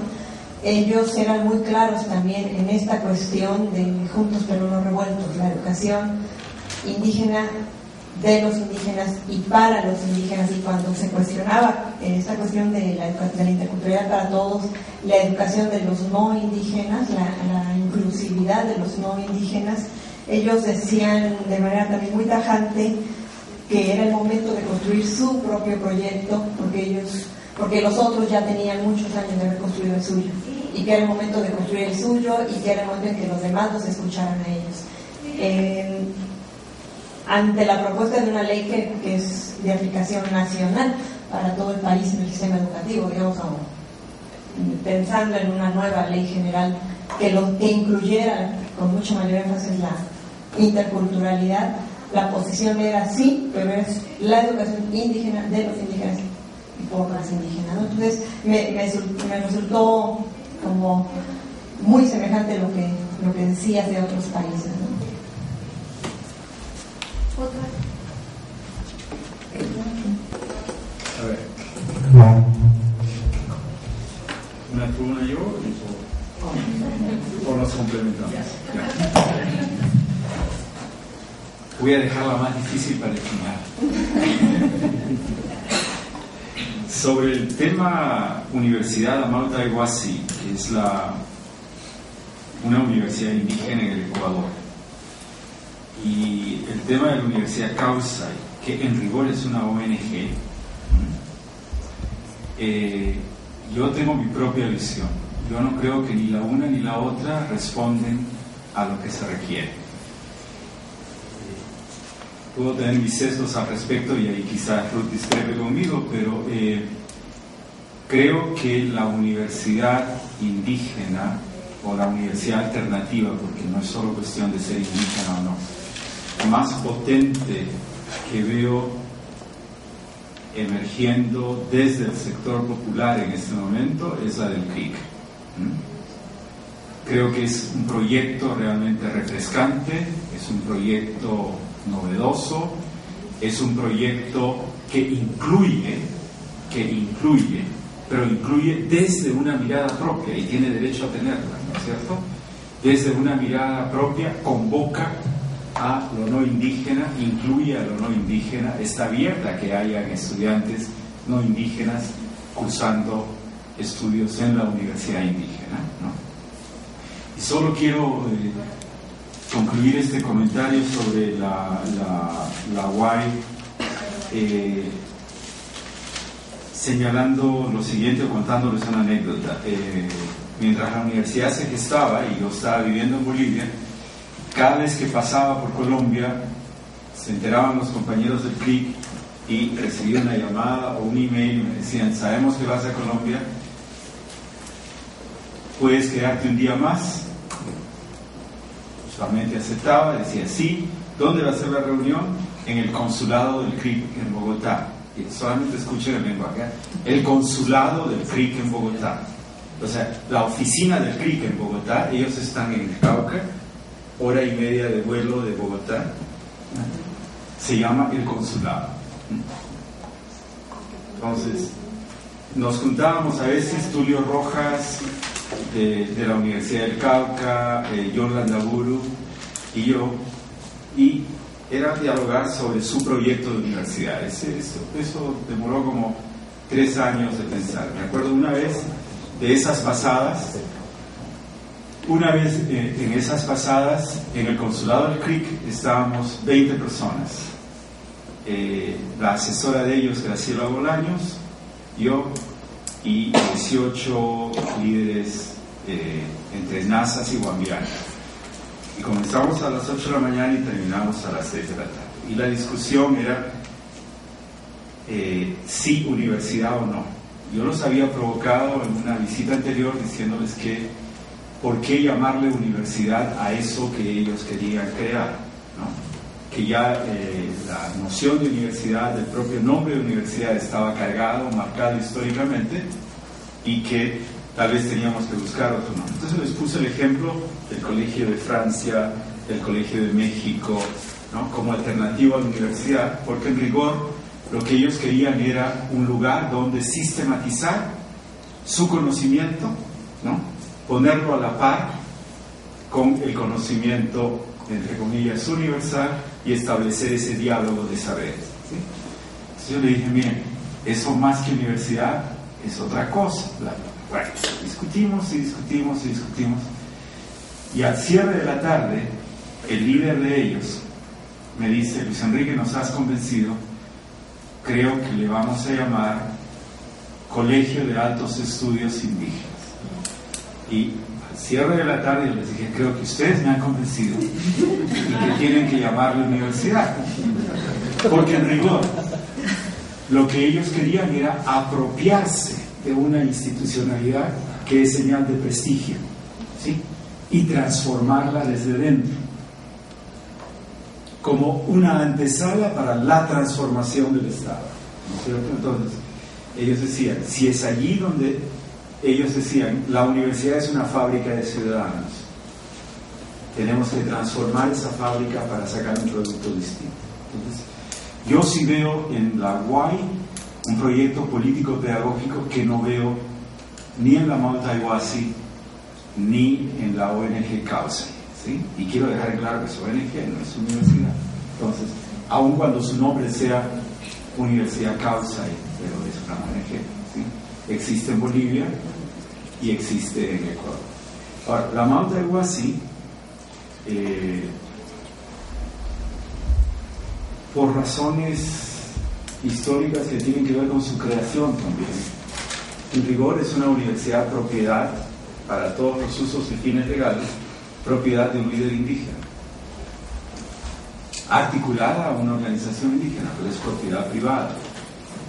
ellos eran muy claros también en esta cuestión de juntos pero no revueltos, la educación indígena de los indígenas y para los indígenas, y cuando se cuestionaba esta cuestión de la interculturalidad para todos, la educación de los no indígenas, la inclusividad de los no indígenas, ellos decían de manera también muy tajante que era el momento de construir su propio proyecto, porque los otros ya tenían muchos años de haber construido el suyo, y que era el momento de construir el suyo, y que era el momento en que los demás los escucharan a ellos. Ante la propuesta de una ley que es de aplicación nacional para todo el país en el sistema educativo, digamos, pensando en una nueva ley general que incluyera con mucho mayor énfasis la interculturalidad, la posición era sí, pero es la educación indígena de los indígenas y por las indígenas, ¿no? Entonces me resultó como muy semejante lo que decías de otros países, ¿no? A ver. ¿Una tú, una yo? ¿O nos complementamos? Ya. Voy a dejar la más difícil para el final. Sobre el tema Universidad Amantai-Huasi, que es una universidad indígena en el Ecuador, y el tema de la Universidad Causay, que en rigor es una ONG, yo tengo mi propia visión. Yo no creo que ni la una ni la otra responden a lo que se requiere. Puedo tener mis sesgos al respecto y ahí quizás Ruth discrepe conmigo, pero creo que la universidad indígena o la universidad alternativa, porque no es solo cuestión de ser indígena o no, más potente que veo emergiendo desde el sector popular en este momento es la del CRIC. Creo que es un proyecto realmente refrescante, es un proyecto novedoso, es un proyecto que incluye, pero incluye desde una mirada propia, y tiene derecho a tenerla, ¿no es cierto? Desde una mirada propia, convoca a lo no indígena, incluye a lo no indígena, está abierta a que hayan estudiantes no indígenas cursando estudios en la universidad indígena, ¿no? Y solo quiero concluir este comentario sobre la UAI señalando lo siguiente o contándoles una anécdota. Mientras la universidad se gestaba y yo estaba viviendo en Bolivia, cada vez que pasaba por Colombia se enteraban los compañeros del CRIC y recibía una llamada o un email y me decían: sabemos que vas a Colombia, ¿puedes quedarte un día más? Usualmente aceptaba, decía sí. ¿Dónde va a ser la reunión? En el consulado del CRIC en Bogotá. Y solamente escuchen el lenguaje: el consulado del CRIC en Bogotá. O sea, la oficina del CRIC en Bogotá, ellos están en el Cauca, hora y media de vuelo de Bogotá, se llama el consulado. Entonces, nos juntábamos a veces Tulio Rojas de la Universidad del Cauca, John Landaburu y yo, y era dialogar sobre su proyecto de universidad. Eso demoró como 3 años de pensar. Me acuerdo una vez de esas pasadas, en esas pasadas, en el consulado del CRIC estábamos 20 personas. La asesora de ellos, Graciela Bolaños, yo y 18 líderes entre nazas y guambianas. Y comenzamos a las 8 de la mañana y terminamos a las 6 de la tarde. Y la discusión era si universidad o no. Yo los había provocado en una visita anterior diciéndoles que por qué llamarle universidad a eso que ellos querían crear, ¿no? Que ya la noción de universidad, el propio nombre de universidad estaba cargado, marcado históricamente, y que tal vez teníamos que buscar otro nombre. Entonces les puse el ejemplo del Colegio de Francia, del Colegio de México, ¿no? Como alternativa a la universidad, porque en rigor lo que ellos querían era un lugar donde sistematizar su conocimiento, ¿no? Ponerlo a la par con el conocimiento, entre comillas, universal, y establecer ese diálogo de saberes, ¿sí? Entonces yo le dije: miren, eso más que universidad es otra cosa. Bueno, discutimos y al cierre de la tarde el líder de ellos me dice: Luis Enrique, nos has convencido, creo que le vamos a llamar Colegio de Altos Estudios Indígenas. Y al cierre de la tarde yo les dije: creo que ustedes me han convencido y que tienen que llamarle universidad, porque en rigor lo que ellos querían era apropiarse de una institucionalidad que es señal de prestigio, ¿sí? Y transformarla desde dentro como una antesala para la transformación del Estado, ¿no es cierto? Entonces ellos decían, si es allí donde ellos decían, la universidad es una fábrica de ciudadanos, tenemos que transformar esa fábrica para sacar un producto distinto. Entonces, yo sí veo en la UAI un proyecto político-pedagógico que no veo ni en la Mautaihuasi ni en la ONG Causa, ¿sí? Y quiero dejar en claro que su ONG no es universidad. Entonces, aun cuando su nombre sea Universidad Causa, pero es una ONG, ¿sí? Existe en Bolivia y existe en Ecuador. Ahora, la Mautaihuasi por razones históricas que tienen que ver con su creación también. En rigor es una universidad propiedad, para todos los usos y fines legales, propiedad de un líder indígena, articulada a una organización indígena, pero es propiedad privada.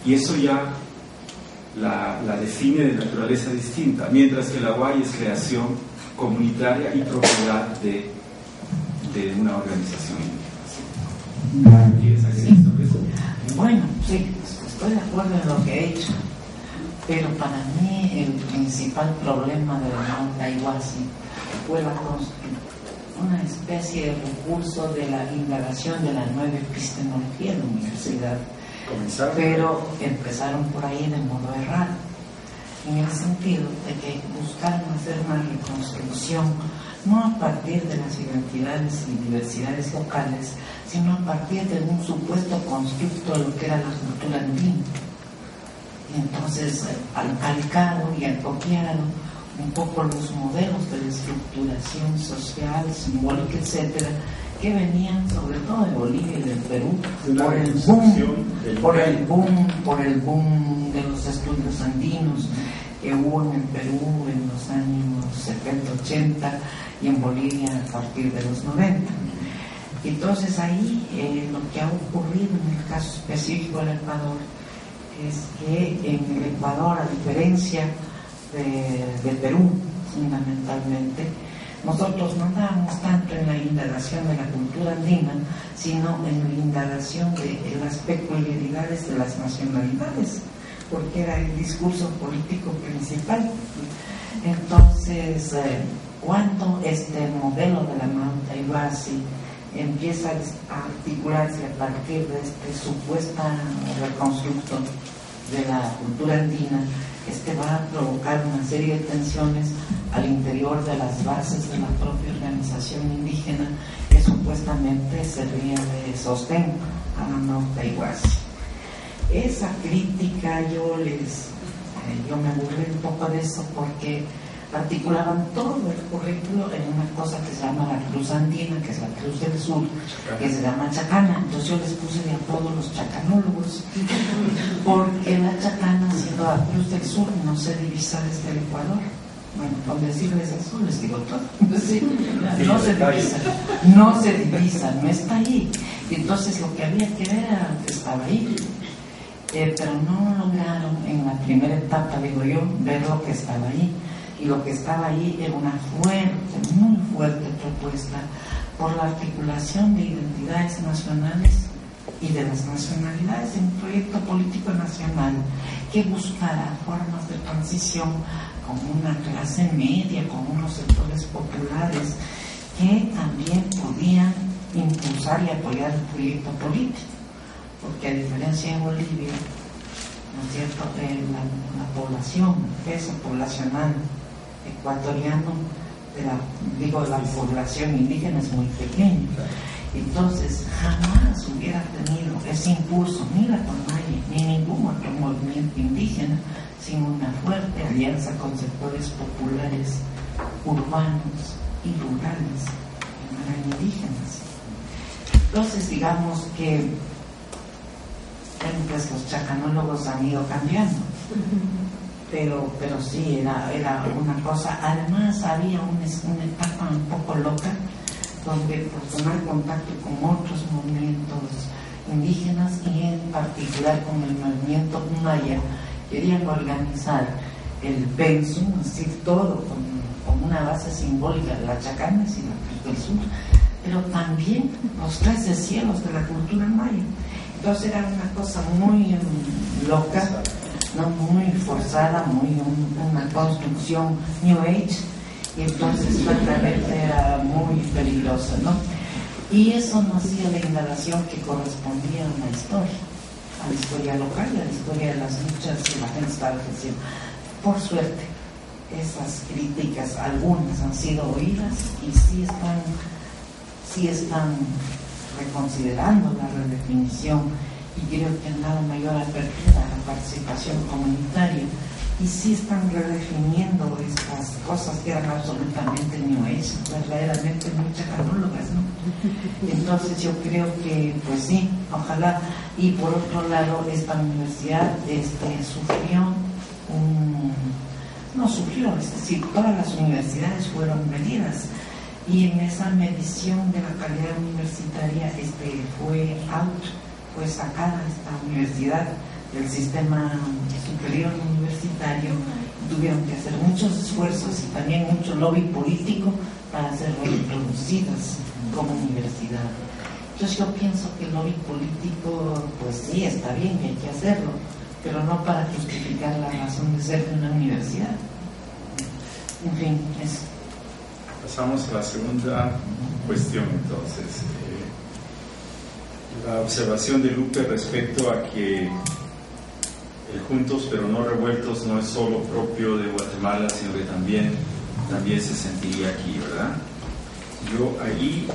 Y eso ya la define de naturaleza distinta, mientras que la UAI es creación comunitaria y propiedad de una organización indígena. ¿Quieres añadir sobre eso? Bueno, sí, estoy de acuerdo en lo que he hecho, pero para mí el principal problema de la Mount Iwasi fue una especie de recurso de la indagación de la nueva epistemología en la universidad. Pero empezaron por ahí de modo errado, en el sentido de que buscaron hacer una reconstrucción no a partir de las identidades y diversidades locales, sino a partir de un supuesto constructo de lo que era la cultura andina. Y entonces han calcado y han copiado un poco los modelos de la estructuración social, simbólica, etcétera, que venían sobre todo de Bolivia y del Perú por el boom de los estudios andinos que hubo en el Perú en los años 70-80 y en Bolivia a partir de los 90. Entonces ahí lo que ha ocurrido en el caso específico del Ecuador es que en el Ecuador, a diferencia de Perú fundamentalmente, nosotros no andábamos tanto en la indagación de la cultura andina, sino en la indagación de las peculiaridades de las nacionalidades, porque era el discurso político principal. Entonces, cuando este modelo de la Mount Iwasi empieza a articularse a partir de este supuesto reconstructo de la cultura andina, va a provocar una serie de tensiones al interior de las bases de la propia organización indígena que supuestamente servía de sostén a la Mount Iwasi. Esa crítica yo me aburrí un poco de eso porque articulaban todo el currículo en una cosa que se llama la Cruz Andina, que es la Cruz del Sur, que se llama Chacana. Entonces yo les puse de apodo los chacanólogos, porque la Chacana, siendo la Cruz del Sur, no se divisa desde el Ecuador. Bueno, con decirles eso les digo todo. Sí, no se divisa, no está ahí. Y entonces lo que había que ver era lo que estaba ahí. Pero no lograron en la primera etapa, digo yo, ver lo que estaba ahí. Y lo que estaba ahí era una muy fuerte propuesta por la articulación de identidades nacionales y de las nacionalidades en un proyecto político nacional que buscara formas de transición con una clase media, con unos sectores populares que también podían impulsar y apoyar el proyecto político, porque a diferencia de Bolivia, ¿no es cierto?, la población, el peso poblacional ecuatoriano de la población indígena es muy pequeño. Entonces jamás hubiera tenido ese impulso ni la Tonaya ni ningún otro movimiento indígena sin una fuerte alianza con sectores populares, urbanos y rurales, que no eran indígenas. Entonces digamos que pues los chacanólogos han ido cambiando. Pero sí, era una cosa. Además había una etapa un poco loca donde por tomar contacto con otros movimientos indígenas y en particular con el movimiento maya, querían organizar el pensum, es decir, todo con una base simbólica de la Chacanas y la Cruz del Sur, pero también los 13 cielos de la cultura maya. Entonces era una cosa muy loca, ¿no?, muy forzada, una construcción New Age, y entonces francamente era muy peligrosa, ¿no? Y eso no hacía la indagación que correspondía a la historia local, a la historia de las luchas que la gente estaba ejerciendo. Por suerte, esas críticas, algunas han sido oídas y sí están reconsiderando la redefinición, y creo que han dado mayor apertura a la participación comunitaria y sí están redefiniendo estas cosas que eran absolutamente new age, verdaderamente muy chacanólogas, ¿no? Entonces yo creo que, pues sí, ojalá. Y por otro lado, esta universidad sufrió no sufrió, es decir, todas las universidades fueron medidas, y en esa medición de la calidad universitaria fue sacada esta universidad del sistema superior universitario. Tuvieron que hacer muchos esfuerzos y también mucho lobby político para ser reintroducidas como universidad. Entonces yo pienso que el lobby político, pues sí, está bien que hay que hacerlo, pero no para justificar la razón de ser de una universidad. En fin, eso. Pasamos a la segunda cuestión, entonces. La observación de Lupe respecto a que el Juntos pero no Revueltos no es solo propio de Guatemala, sino que también se sentiría aquí, ¿verdad? Yo ahí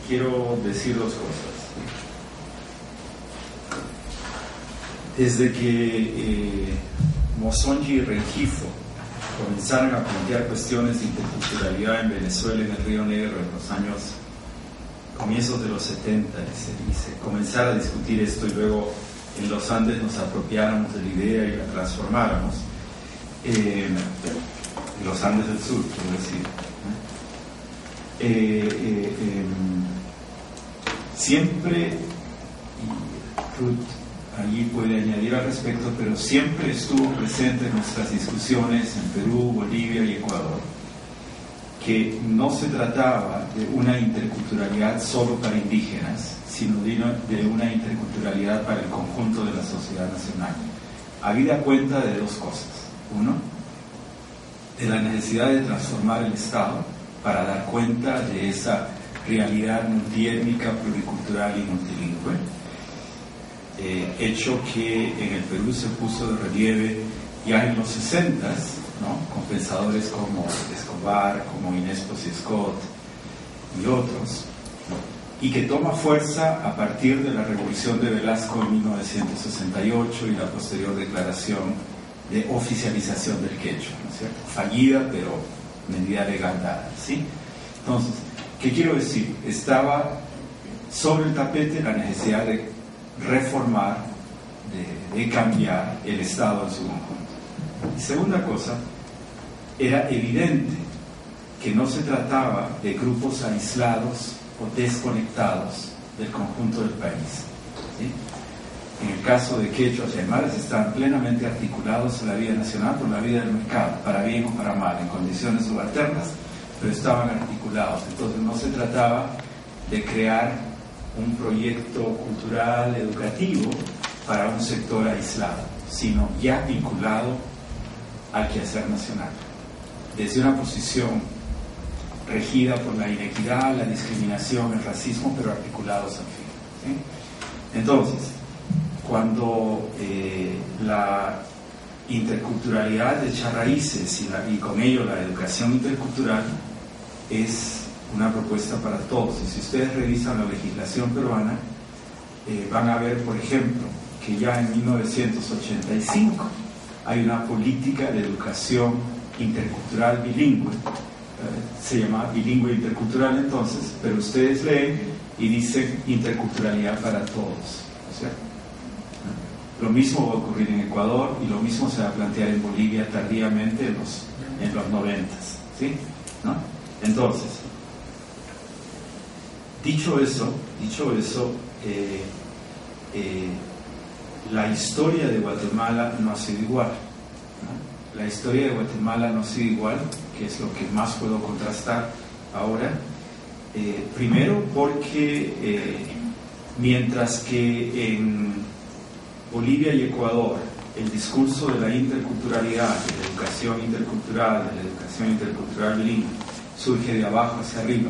quiero decir dos cosas. Desde que Mosonji y Rengifo comenzaron a plantear cuestiones de interculturalidad en Venezuela, en el Río Negro, en los años comienzos de los 70, y se comenzara a discutir esto, y luego en los Andes nos apropiáramos de la idea y la transformáramos, en los Andes del Sur, quiero decir, siempre, y Ruth allí puede añadir al respecto, pero siempre estuvo presente en nuestras discusiones en Perú, Bolivia y Ecuador, que no se trataba de una interculturalidad solo para indígenas, sino de una interculturalidad para el conjunto de la sociedad nacional. Habida cuenta de dos cosas. Uno, de la necesidad de transformar el Estado para dar cuenta de esa realidad multiétnica, pluricultural y multilingüe, hecho que en el Perú se puso de relieve ya en los 60s, ¿no? Con pensadores como Escobar, como Inés Posse Scott y otros, ¿no? Y que toma fuerza a partir de la Revolución de Velasco en 1968 y la posterior declaración de oficialización del quechua, ¿no es cierto? Fallida, pero medida legal dada, ¿sí? Entonces, ¿qué quiero decir? Estaba sobre el tapete la necesidad de reformar, de cambiar el Estado en su conjunto. Y segunda cosa, era evidente que no se trataba de grupos aislados o desconectados del conjunto del país, ¿sí? En el caso de quechuas y aymaras están plenamente articulados en la vida nacional por la vida del mercado, para bien o para mal, en condiciones subalternas, pero estaban articulados. Entonces no se trataba de crear un proyecto cultural, educativo para un sector aislado, sino ya vinculado al quehacer nacional, desde una posición regida por la inequidad, la discriminación, el racismo, pero articulados al fin, ¿sí? Entonces, cuando la interculturalidad echa raíces y con ello la educación intercultural es una propuesta para todos, y si ustedes revisan la legislación peruana, van a ver, por ejemplo, que ya en 1985 hay una política de educación intercultural bilingüe, se llama bilingüe intercultural entonces, pero ustedes leen y dicen interculturalidad para todos, ¿no es cierto? Lo mismo va a ocurrir en Ecuador y lo mismo se va a plantear en Bolivia tardíamente en los 90s, ¿sí? ¿No? Entonces, dicho eso, la historia de Guatemala no ha sido igual, ¿no? La historia de Guatemala no ha sido igual, que es lo que más puedo contrastar ahora. Primero porque mientras que en Bolivia y Ecuador el discurso de la interculturalidad, de la educación intercultural, de la educación intercultural bilingüe, surge de abajo hacia arriba,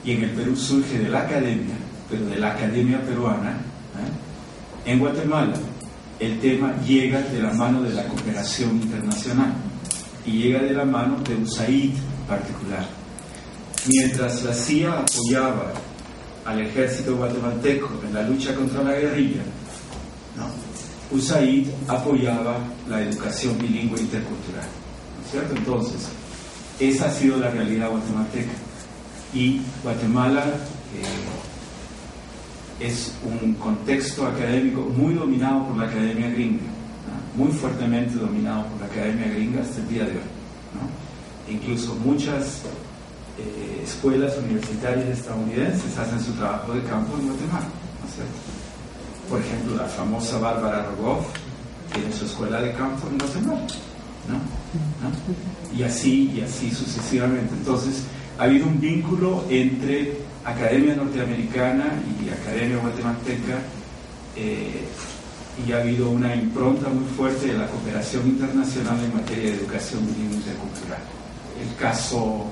y en el Perú surge de la academia, pero de la academia peruana, en Guatemala el tema llega de la mano de la cooperación internacional y llega de la mano de USAID en particular. Mientras la CIA apoyaba al ejército guatemalteco en la lucha contra la guerrilla, ¿no? USAID apoyaba la educación bilingüe intercultural, ¿no es cierto? Entonces, esa ha sido la realidad guatemalteca, y Guatemala es un contexto académico muy dominado por la academia gringa, ¿no? Muy fuertemente dominado por la academia gringa hasta el día de hoy, ¿no? Incluso muchas escuelas universitarias estadounidenses hacen su trabajo de campo en Guatemala, ¿no es cierto? Por ejemplo, la famosa Bárbara Rogoff tiene su escuela de campo en Guatemala, ¿no? Y así sucesivamente. Entonces, ha habido un vínculo entre academia norteamericana y academia guatemalteca, y ha habido una impronta muy fuerte de la cooperación internacional en materia de educación bilingüe intercultural. El caso